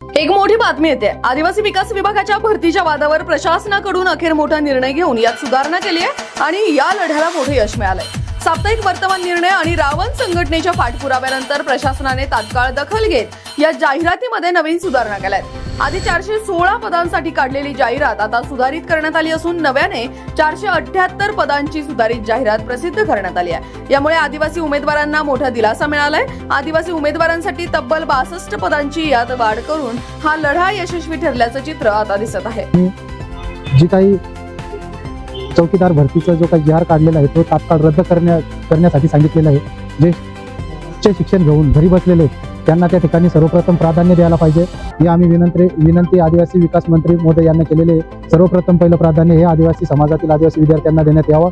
एक मोठी बातमी येते। आदिवासी विकास विभागाच्या भरतीच्या वादावर प्रशासनाकडून अखेर मोठा निर्णय घेऊन यात सुधारणा केली आहे आणि या लढ्याला मोठे यश मिळालंय। साप्ताहिक वर्तमान निर्णय आणि रावण संघटनेच्या पाठपुराव्यानंतर प्रशासनाने तात्काळ दखल घेत या जाहिरातीमध्ये नवीन सुधारणा केल्या आहेत। आधी 416 पदांसाठी काढलेली जाहिरात आता सुधारित करण्यात आली असून नव्याने 478 पदांची सुधारित जाहिरात प्रसिद्ध करण्यात आली आहे। यामुळे आदिवासी उमेदवारांना मोठा दिलासा मिळालाय। आदिवासी उमेदवारांसाठी तब्बल 62 पदांची यात वाढ करून हा लढा यशस्वी ठरल्याचं चित्र आता दिसत आहे। जी काही चौकीदार भरतीचा जो काही जाहीर काढलेला आहे तो तात्काळ रद्द करण्यासाठी सांगितलेलं आहे। जे उच्च शिक्षण घेऊन घरी बसलेले त्यांना त्या ठिकाणी सर्वप्रथम प्राधान्य द्यायला पाहिजे ही आम्ही विनंती आदिवासी विकास मंत्री महोदय यांना केलेले आहे। सर्वप्रथम पहिलं प्राधान्य हे आदिवासी समाजातील आदिवासी विद्यार्थ्यांना देण्यात यावं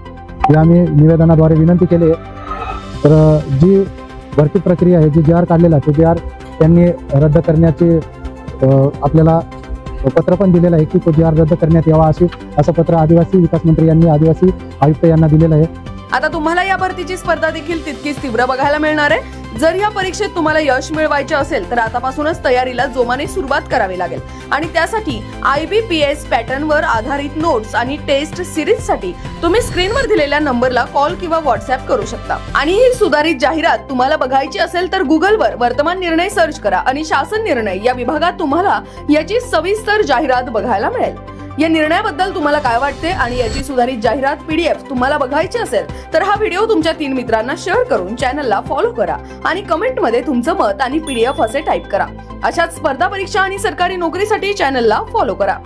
हे आम्ही निवेदनाद्वारे विनंती केली आहे। तर जी भरती प्रक्रिया आहे, जी जाहीर काढलेला आहे तो जाहीर त्यांनी रद्द करण्याचे आपल्याला पत्र पण दिलेलं आहे की तो जाहीर रद्द करण्यात यावा असं पत्र आदिवासी विकास मंत्री यांनी आदिवासी आयुक्त यांना दिलेलं आहे। आता तुम्हाला या भरतीची स्पर्धा देखील तितकीच तीव्र बघायला मिळणार आहे। जर या परीक्षेत तुम्हाला यश मिळवायचे असेल तर आतापासूनच तयारीला जोमाने सुरुवात करावी लागेल आणि त्यासाठी IBPS पॅटर्नवर आधारित नोट्स आणि टेस्ट सिरीजसाठी तुम्ही स्क्रीनवर दिलेल्या नंबरला कॉल किंवा व्हॉट्सअप करू शकता। आणि ही सुधारित जाहिरात तुम्हाला बघायची असेल तर गुगलवर वर्तमान निर्णय सर्च करा आणि शासन निर्णय या विभागात तुम्हाला याची सविस्तर जाहिरात बघायला मिळेल। या निर्णयाबद्दल तुम्हाला काय वाटते आणि याची सुधारित जाहिरात PDF तुम्हाला बघायची असेल तर हा व्हिडिओ तुमच्या 3 मित्रांना शेअर करून चॅनलला फॉलो करा आणि कमेंटमध्ये तुमचं मत आणि PDF असे टाईप करा। अशाच स्पर्धा परीक्षा आणि सरकारी नोकरीसाठी चॅनलला फॉलो करा।